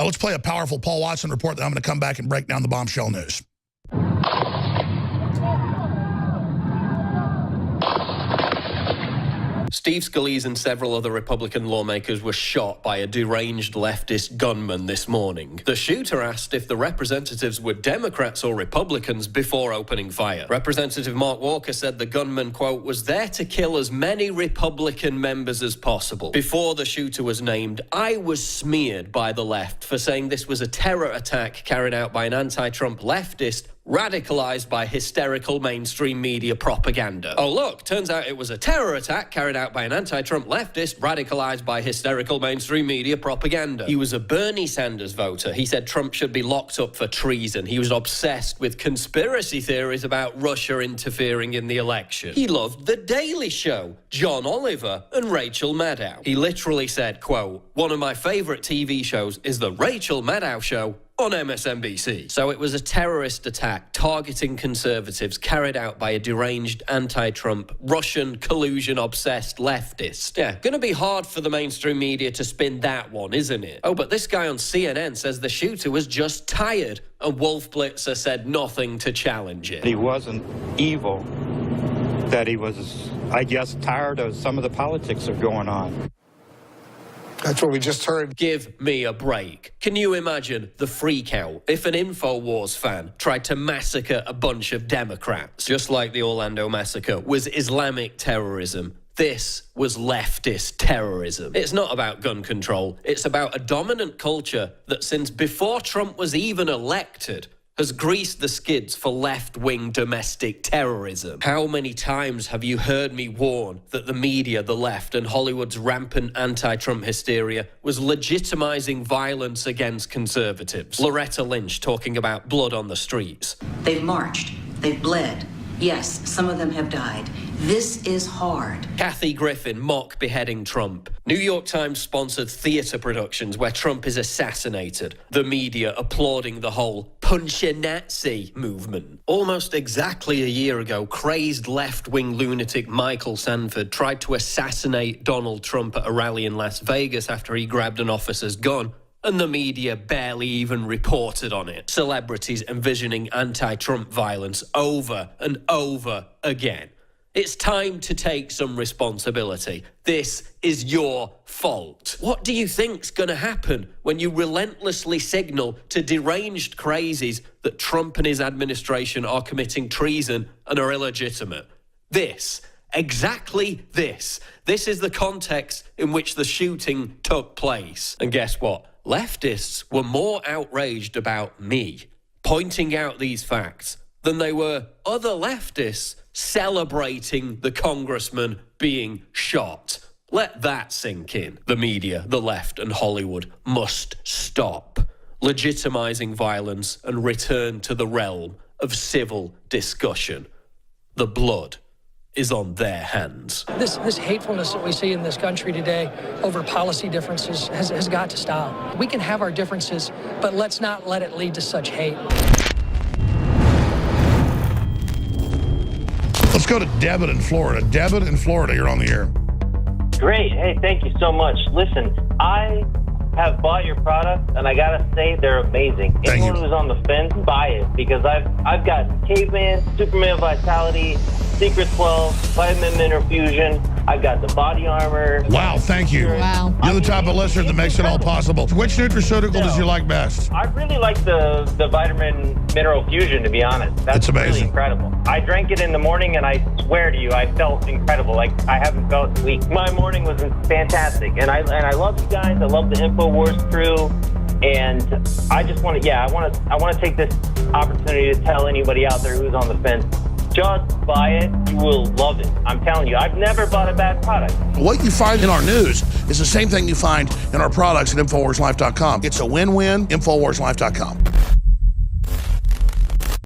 Let's play a powerful Paul Watson report that I'm going to come back and break down the bombshell news. Steve Scalise and several other Republican lawmakers were shot by a deranged leftist gunman this morning. The shooter asked if the representatives were Democrats or Republicans before opening fire. Representative Mark Walker said the gunman, quote, was there to kill as many Republican members as possible. Before the shooter was named, I was smeared by the left for saying this was a terror attack carried out by an anti-Trump leftist radicalized by hysterical mainstream media propaganda. Oh, look, turns out it was a terror attack carried out by an anti-Trump leftist radicalized by hysterical mainstream media propaganda. He was a Bernie Sanders voter. He said Trump should be locked up for treason. He was obsessed with conspiracy theories about Russia interfering in the election. He loved The Daily Show, John Oliver, and Rachel Maddow. He literally said, quote, one of my favorite TV shows is The Rachel Maddow Show on MSNBC. So it was a terrorist attack targeting conservatives carried out by a deranged anti-Trump, Russian collusion-obsessed leftist. Yeah, gonna be hard for the mainstream media to spin that one, isn't it? Oh, but this guy on CNN says the shooter was just tired, and Wolf Blitzer said nothing to challenge it. He wasn't evil, that he was, I guess, tired of some of the politics that are going on. That's what we just heard. Give me a break. Can you imagine the freak out if an InfoWars fan tried to massacre a bunch of Democrats? Just like the Orlando massacre was Islamic terrorism, this was leftist terrorism. It's not about gun control. It's about a dominant culture that since before Trump was even elected has greased the skids for left-wing domestic terrorism. How many times have you heard me warn that the media, the left, and Hollywood's rampant anti-Trump hysteria was legitimizing violence against conservatives? Loretta Lynch talking about blood on the streets. They've marched. They've bled. Yes, some of them have died. This is hard. Kathy Griffin mock beheading Trump. New York Times sponsored theater productions where Trump is assassinated. The media applauding the whole punch-a-Nazi movement. Almost exactly a year ago, crazed left-wing lunatic Michael Sanford tried to assassinate Donald Trump at a rally in Las Vegas after he grabbed an officer's gun. And the media barely even reported on it. Celebrities envisioning anti-Trump violence over and over again. It's time to take some responsibility. This is your fault. What do you think's going to happen when you relentlessly signal to deranged crazies that Trump and his administration are committing treason and are illegitimate? This. Exactly this. This is the context in which the shooting took place. And guess what? Leftists were more outraged about me pointing out these facts than they were other leftists celebrating the congressman being shot. Let that sink in. The media, the left, and Hollywood must stop legitimizing violence and return to the realm of civil discussion. The blood is on their hands. This hatefulness that we see in this country today over policy differences has got to stop. We can have our differences, but let's not let it lead to such hate. Let's go to Debit in Florida. Debit in Florida, you're on the air. Great. Hey, thank you so much. Listen, I have bought your product, and I gotta say they're amazing. Anyone who's on the fence, buy it, because I've got Caveman, Superman Vitality, Secret 12, Vitamin Mineral Fusion. I've got the body armor. Wow, thank you. Wow. You're the type of listener that makes it all possible. Which nutraceutical does you like best? I really like the Vitamin Mineral Fusion, to be honest. That's amazing. Really incredible. I drank it in the morning, and I swear to you, I felt incredible. Like I haven't felt in weeks. My morning was fantastic, and I love you guys. I love the InfoWars crew, and I just want to, I want to take this opportunity to tell anybody out there who's on the fence. Just buy it. You will love it. I'm telling you, I've never bought a bad product. What you find in our news is the same thing you find in our products at InfoWarsLife.com. It's a win-win. InfoWarsLife.com.